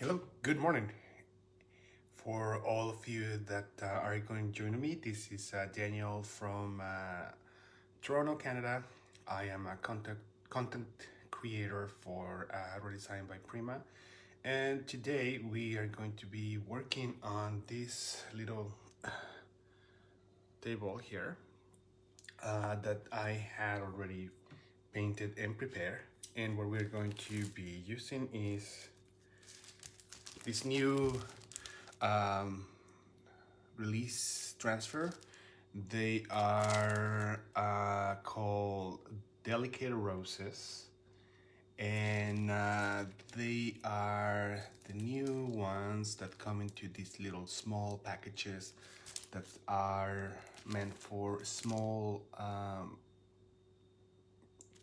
Hello, good morning. For all of you that are going to join me, this is Daniel from Toronto, Canada. I am a content creator for Redesign by Prima, and today we are going to be working on this little table here that I had already painted and prepared. And what we're going to be using is this new release transfer. They are called Delicate Roses, and they are the new ones that come into these little small packages that are meant for small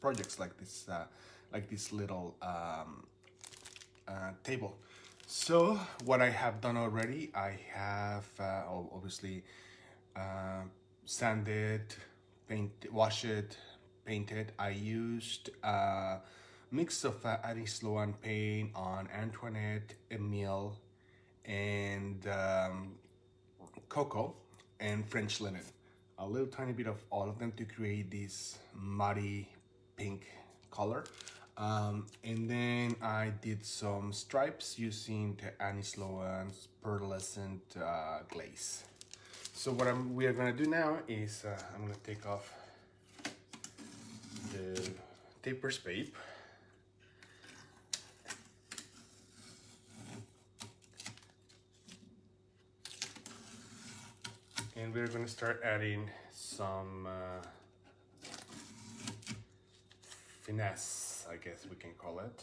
projects like this little table. So what I have done already, I have obviously sanded, wash it, painted. I used a mix of Sloan paint on Antoinette, Emile, and cocoa and French linen. A little tiny bit of all of them to create this muddy pink color. And then I did some stripes using the Annie Sloan's pearlescent glaze. So what we are gonna do now is I'm gonna take off the taper spade. And we're gonna start adding some finesse, I guess we can call it.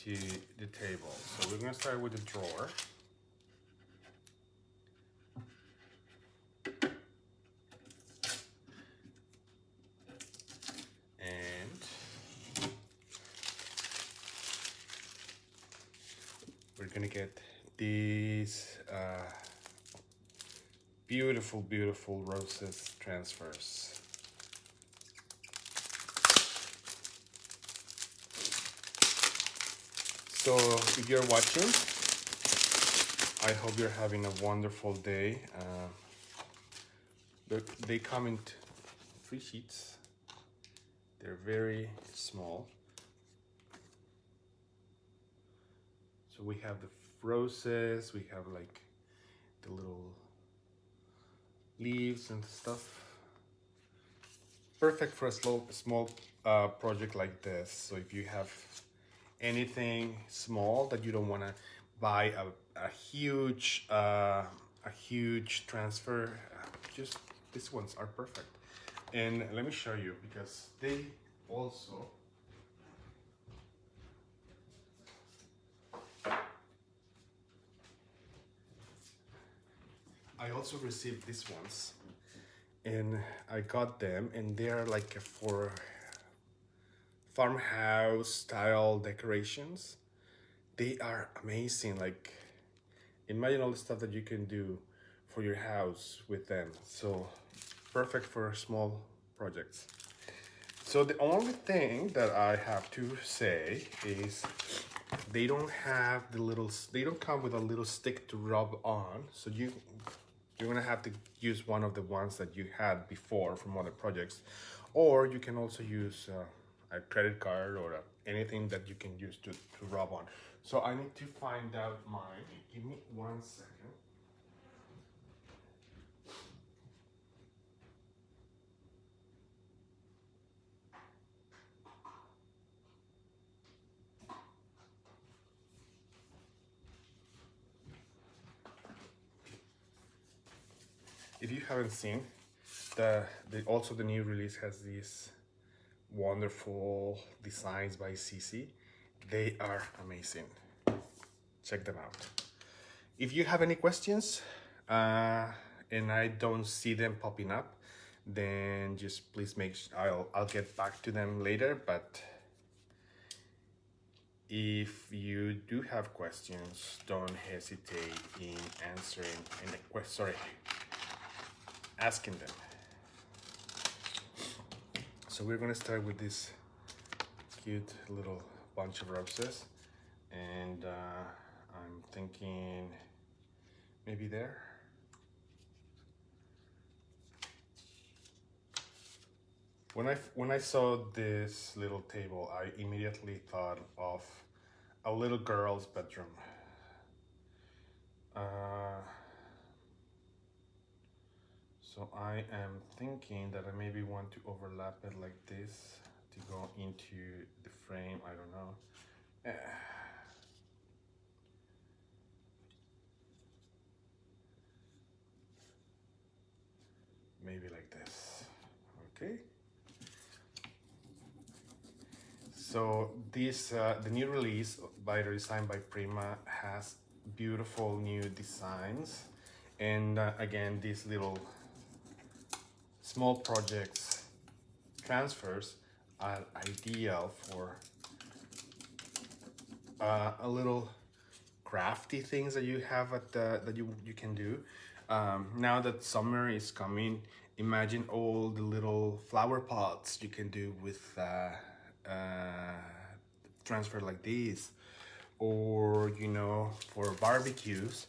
To the table. So we're gonna start with the drawer. And we're gonna get these beautiful roses transfers. So if you're watching, I hope you're having a wonderful day. They come in 3 sheets. They're very small. So we have the roses, we have like the little leaves and stuff. Perfect for a small project like this. So if you have anything small that you don't want to buy a huge transfer, just these ones are perfect. And let me show you, because they also I also received these ones, and I got them, and they are like for farmhouse style decorations. They are amazing. Like, imagine all the stuff that you can do for your house with them. So perfect for small projects. So the only thing that I have to say is they don't have they don't come with a little stick to rub on. So you're gonna have to use one of the ones that you had before from other projects, or you can also use a credit card or anything that you can use to rub on. So I need to find out mine. Give me 1 second. If you haven't seen, also the new release has these wonderful designs by CC. They are amazing. Check them out. If you have any questions and I don't see them popping up, then just please I'll get back to them later. But if you do have questions, don't hesitate in answering asking them. So we're gonna start with this cute little bunch of roses, and I'm thinking maybe there. When I saw this little table, I immediately thought of a little girl's bedroom. So I am thinking that I maybe want to overlap it like this to go into the frame. I don't know. Maybe like this. Okay. So this the new release by Redesign by Prima has beautiful new designs, and again, these little small projects transfers are ideal for a little crafty things that you have at that you can do. Now that summer is coming, imagine all the little flower pots you can do with transfer like these, or you know, for barbecues.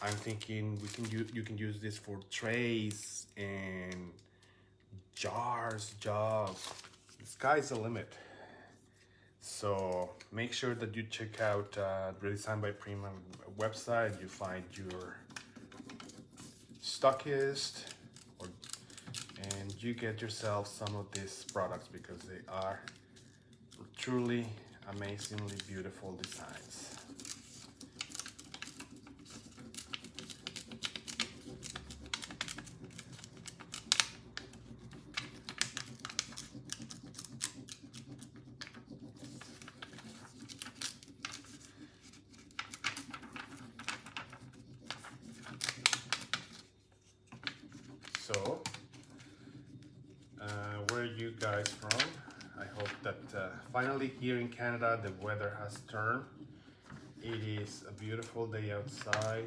I'm thinking you can use this for trays and jars, jugs. The sky's the limit. So make sure that you check out Redesign by Prima website. You find your stockist, and you get yourself some of these products because they are truly amazingly beautiful designs. So, where are you guys from? I hope that finally here in Canada the weather has turned. It is a beautiful day outside.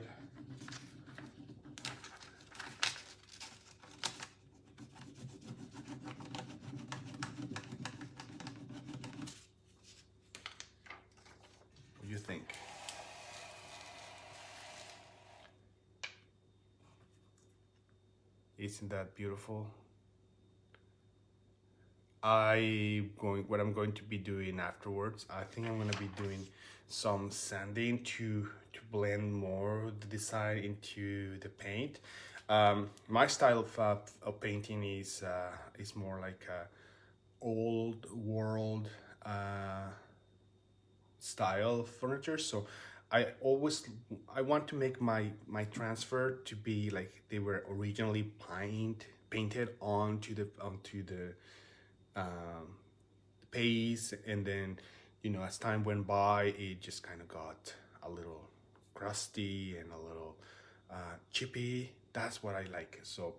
What do you think? Isn't that beautiful? What I'm going to be doing afterwards, I think I'm going to be doing some sanding to blend more the design into the paint. My style of painting is more like a old world style furniture. So I want to make my transfer to be like they were originally painted onto the paste, and then you know, as time went by, it just kind of got a little crusty and a little chippy. That's what I like. So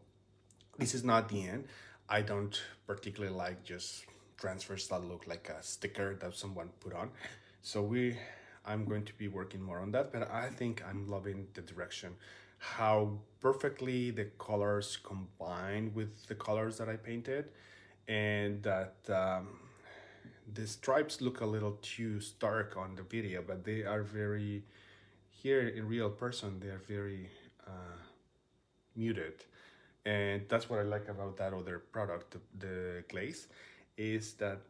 this is not the end. I don't particularly like just transfers that look like a sticker that someone put on. So I'm going to be working more on that, but I think I'm loving the direction, how perfectly the colors combine with the colors that I painted, and that the stripes look a little too stark on the video, but they are very, here in real person, they are very muted. And that's what I like about that other product, the glaze, is that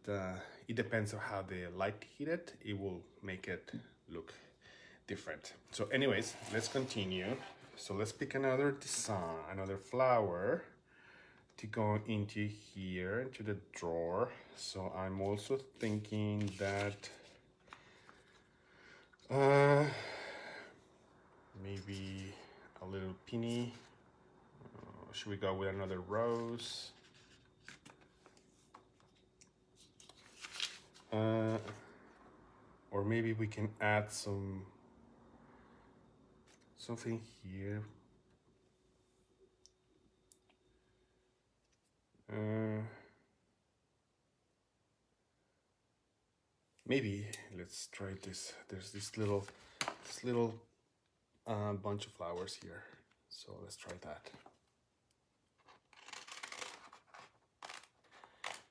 it depends on how the light hit it, it will make it look different. So anyways, let's continue. So let's pick another design, another flower to go into here, into the drawer. So I'm also thinking that maybe a little peony. Should we go with another rose? Or maybe we can add something here. Maybe let's try this. There's this little bunch of flowers here, so let's try that.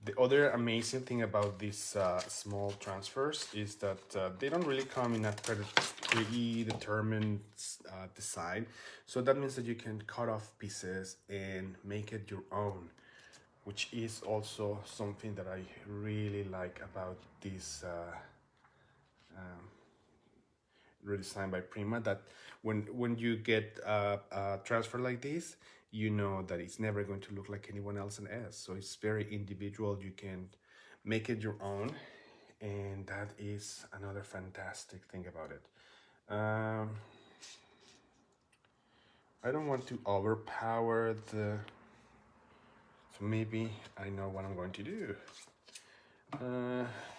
The other amazing thing about these small transfers is that they don't really come in a predetermined design. So that means that you can cut off pieces and make it your own, which is also something that I really like about this Redesign by Prima, that when you get a transfer like this, you know that it's never going to look like anyone else else. So it's very individual. You can make it your own, and that is another fantastic thing about it. I don't want to overpower the, so maybe I know what I'm going to do.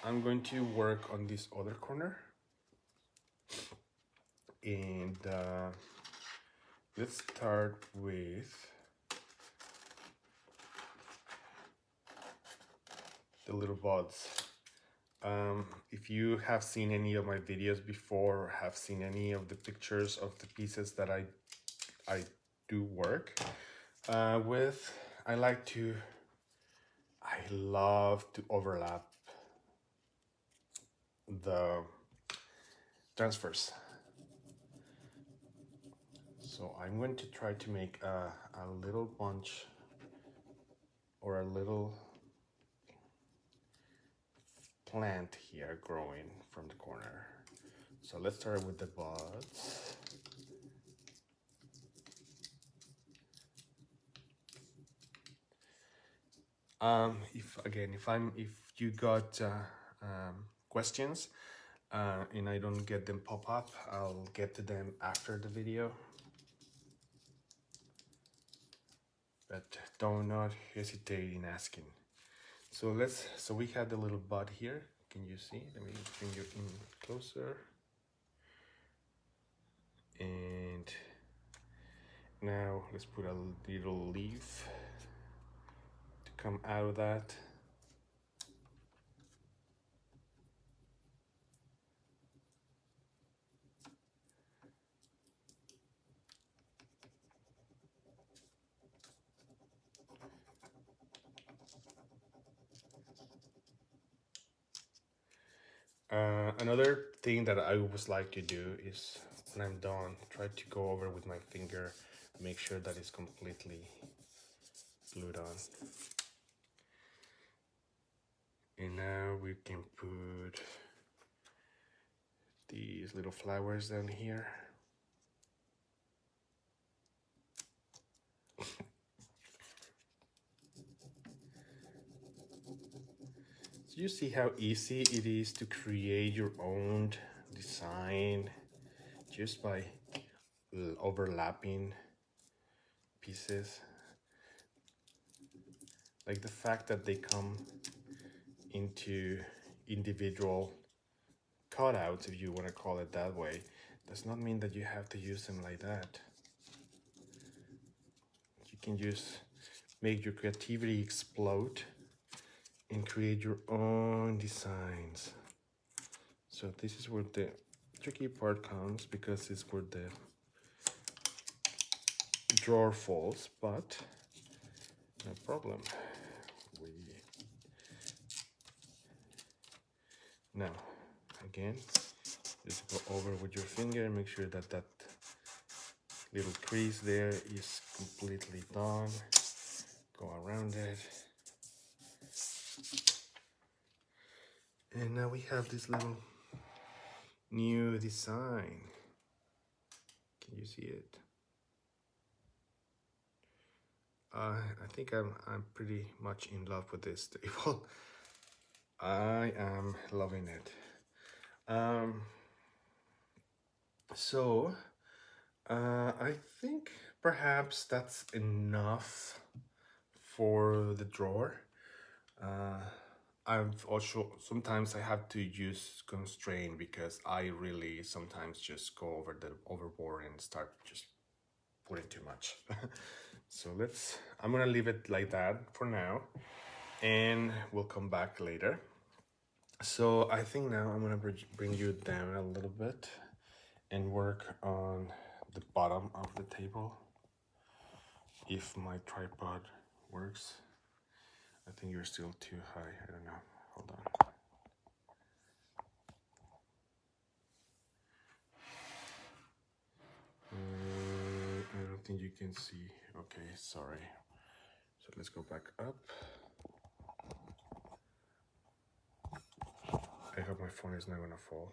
I'm going to work on this other corner, and let's start with the little buds. If you have seen any of my videos before, or have seen any of the pictures of the pieces that I do work with, I love to overlap the transfers. So I'm going to try to make a little bunch, or a little plant here growing from the corner. So let's start with the buds. If you got questions and I don't get them pop up, I'll get to them after the video. But do not hesitate in asking. So we have the little bud here. Can you see? Let me bring you in closer. And now let's put a little leaf to come out of that. Another thing that I always like to do is, when I'm done, try to go over with my finger, make sure that it's completely glued on. And now we can put these little flowers down here. So you see how easy it is to create your own design just by overlapping pieces. Like the fact that they come into individual cutouts, if you want to call it that way, does not mean that you have to use them like that. You can just make your creativity explode and create your own designs. So this is where the tricky part comes, because it's where the drawer falls, but no problem. Now, again, just go over with your finger and make sure that that little crease there is completely done. Go around it. And now we have this little new design. Can you see it? I think I'm pretty much in love with this table. I am loving it. I think perhaps that's enough for the drawer. I've also, sometimes I have to use constraint, because I really sometimes just go overboard and start just putting too much. So I'm gonna leave it like that for now, and we'll come back later. So I think now I'm gonna bring you down a little bit and work on the bottom of the table, if my tripod works. I think you're still too high. I don't know. Hold on. I don't think you can see. Okay, sorry. So let's go back up. I hope my phone is not gonna fall.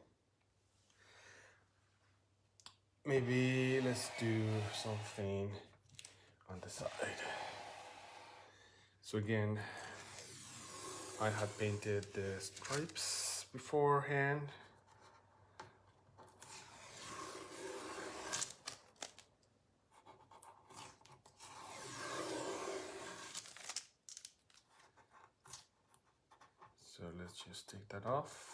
Maybe let's do something on the side. So again, I had painted the stripes beforehand. So let's just take that off.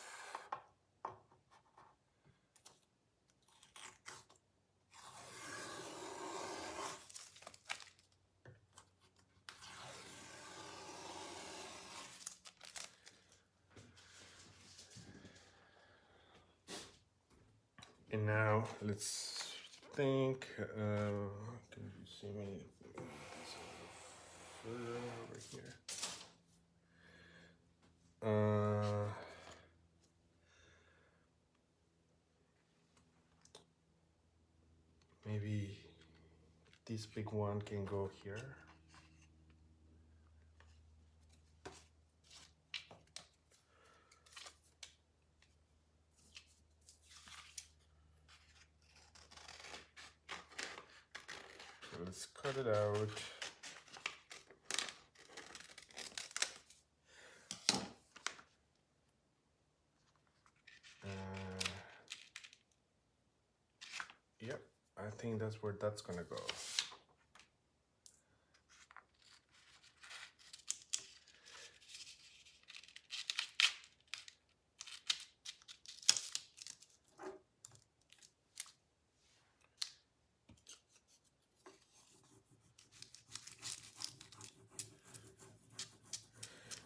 And now let's think, can you see me over here? Maybe this big one can go here. So let's cut it out. Yep, I think that's where that's gonna go.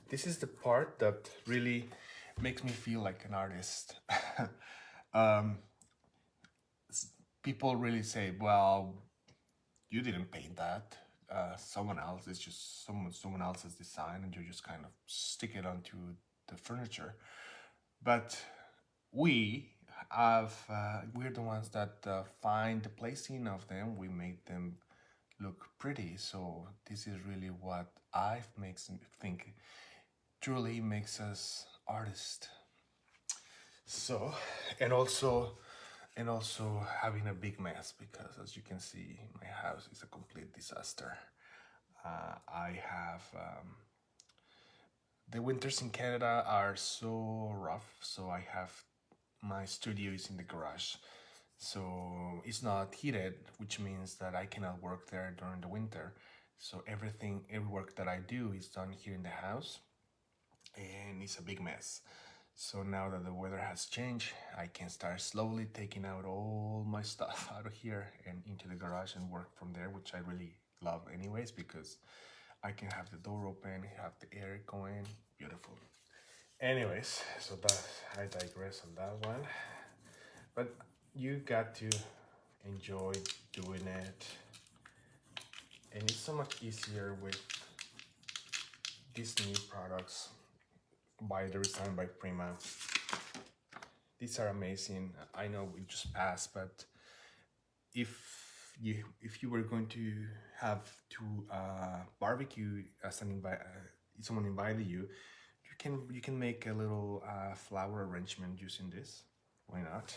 This is the part that really makes me feel like an artist. um, People really say, well, you didn't paint that. Someone else, it's just someone else's design, and you just kind of stick it onto the furniture. But we're the ones that find the placing of them. We make them look pretty. So this is really what I makes me think truly makes us artists. So, and also having a big mess, because as you can see, my house is a complete disaster. I have the winters in Canada are so rough, so I have my studio is in the garage, so it's not heated, which means that I cannot work there during the winter. So every work that I do is done here in the house, and it's a big mess. So now that the weather has changed, I can start slowly taking out all my stuff out of here and into the garage and work from there, which I really love anyways, because I can have the door open, have the air going, beautiful. Anyways, so that I digress on that one. But you got to enjoy doing it. And it's so much easier with these new products by the Redesign by Prima. These are amazing. I know we just passed, but if you were going to have to barbecue as someone invited you, you can make a little flower arrangement using this. Why not?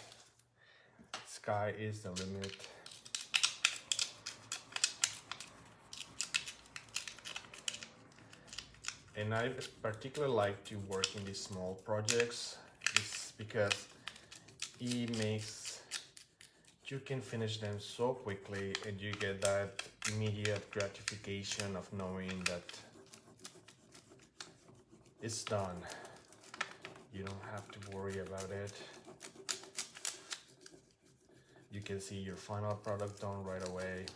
Sky is the limit. And I particularly like to work in these small projects, because you can finish them so quickly, and you get that immediate gratification of knowing that it's done. You don't have to worry about it. You can see your final product done right away.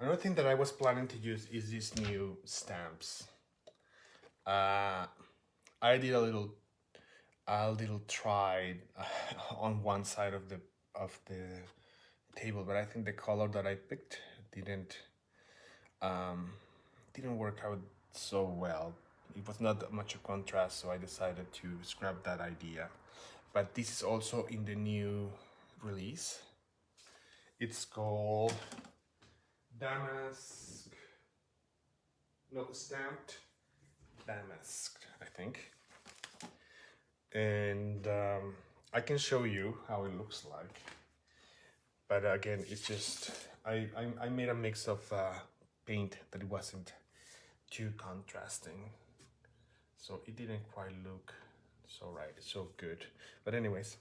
Another thing that I was planning to use is these new stamps. I did a little try on one side of the table, but I think the color that I picked um, didn't work out so well. It was not much a contrast, so I decided to scrap that idea. But this is also in the new release. It's called Damask, not stamped, Damask, I think. And I can show you how it looks like. But again, it's just, I made a mix of paint that it wasn't too contrasting. So it didn't quite look so good. But anyways,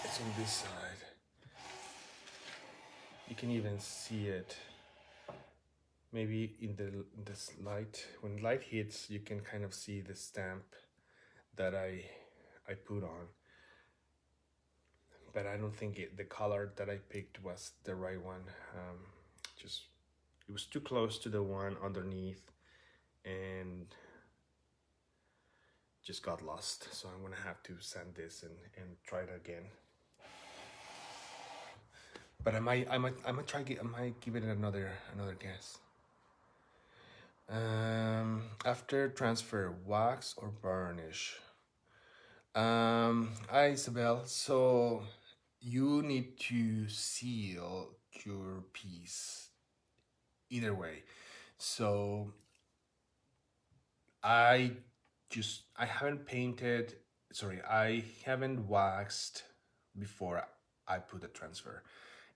it's on this side. You can even see it. Maybe in this light, when light hits, you can kind of see the stamp that I put on. But I don't think the color that I picked was the right one. Just it was too close to the one underneath, and just got lost. So I'm gonna have to sand this and try it again. But I might give it another guess. After transfer, wax or varnish? Hi Isabel. So you need to seal your piece either way. So I haven't waxed before I put a transfer,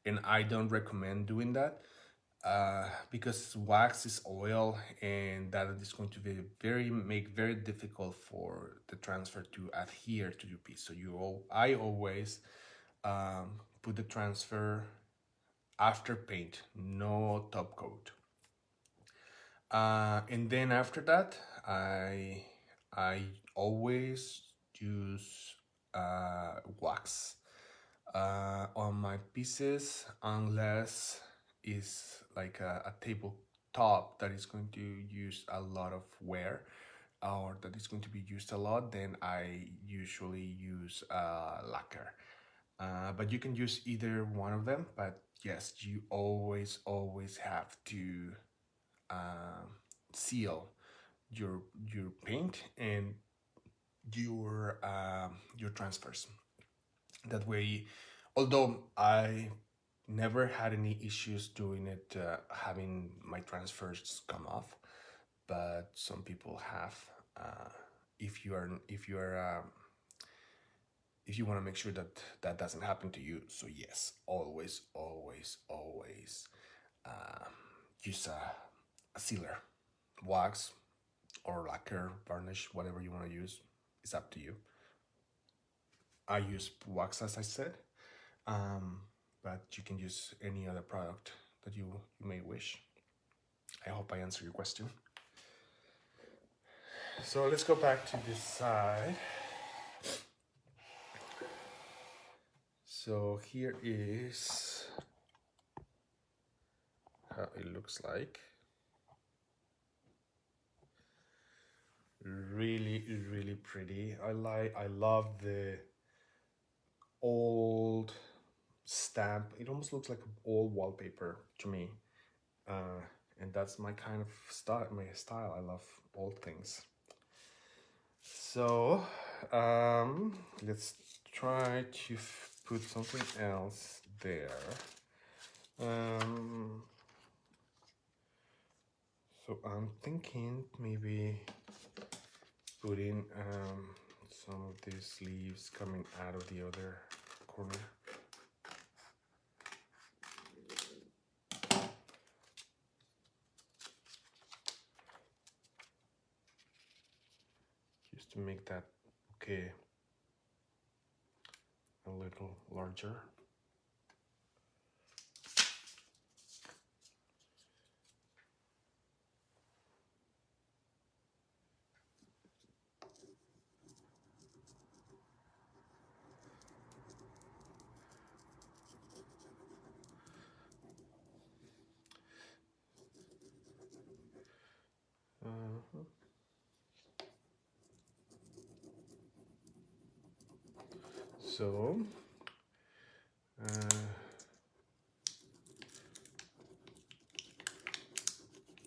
and I don't recommend doing that because wax is oil, and that is going to be make very difficult for the transfer to adhere to your piece. So I always put the transfer after paint, no top coat. And then after that, I always use wax on my pieces, unless it's like a tabletop that is going to use a lot of wear, or that is going to be used a lot. Then I usually use lacquer. But you can use either one of them. But yes, you always have to seal your paint and your transfers. That way, although I never had any issues doing it, having my transfers come off, but some people have. If you want to make sure that that doesn't happen to you, so yes, always use a sealer, wax or lacquer, varnish, whatever you want to use. It's up to you. I use wax, as I said, but you can use any other product that you may wish. I hope I answered your question. So let's go back to this side. So here is how it looks like. Really pretty. I love the old stamp. It almost looks like old wallpaper to me, and that's my kind of style. I love old things. So let's try to put something else there. So I'm thinking maybe putting some of these leaves coming out of the other corner. Just to make that bouquet a little larger. So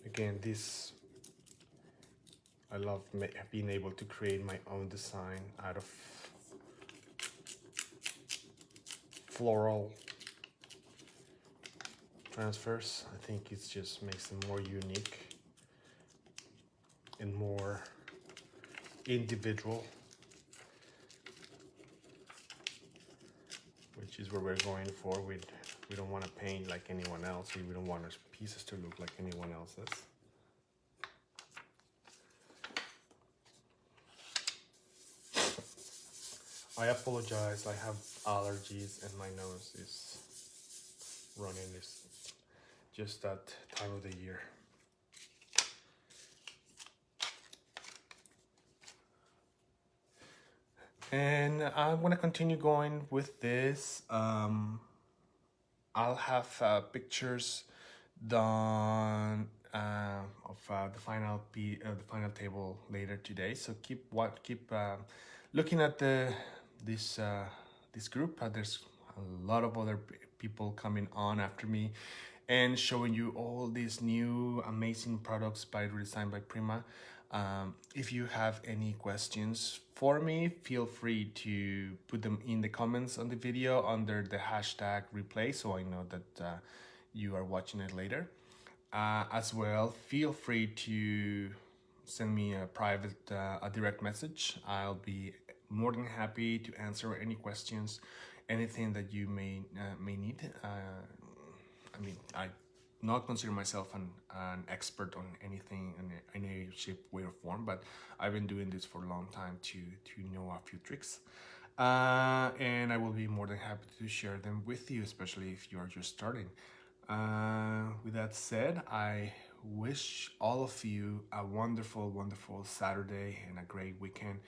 again, this I love being able to create my own design out of floral transfers. I think it just makes them more unique and more individual, which is what we're going for. We don't want to paint like anyone else. We don't want our pieces to look like anyone else's. I apologize, I have allergies and my nose is running. It's just that time of the year. And I'm gonna continue going with this. I'll have pictures done of the final table later today. So keep looking at this group. There's a lot of other people coming on after me and showing you all these new amazing products by Redesign by Prima. If you have any questions for me, feel free to put them in the comments on the video under the hashtag replay, so I know that you are watching it later. As well, feel free to send me a direct message. I'll be more than happy to answer any questions, anything that you may need. I mean, I not consider myself an expert on anything in any shape, way, or form, but I've been doing this for a long time to know a few tricks. And I will be more than happy to share them with you, especially if you are just starting. With that said, I wish all of you a wonderful, wonderful Saturday and a great weekend.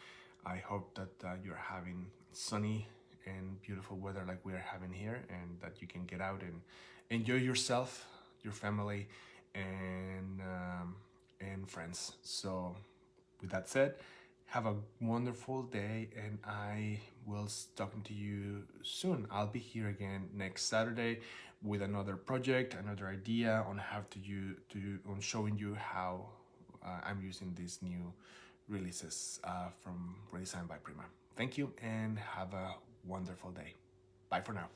I hope that you're having sunny and beautiful weather like we're having here, and that you can get out and enjoy yourself, your family, and friends. So with that said, have a wonderful day, and I will talking to you soon. I'll be here again next Saturday with another project, another idea on how on showing you how I'm using these new releases from Redesign by Prima. Thank you and have a wonderful day. Bye for now.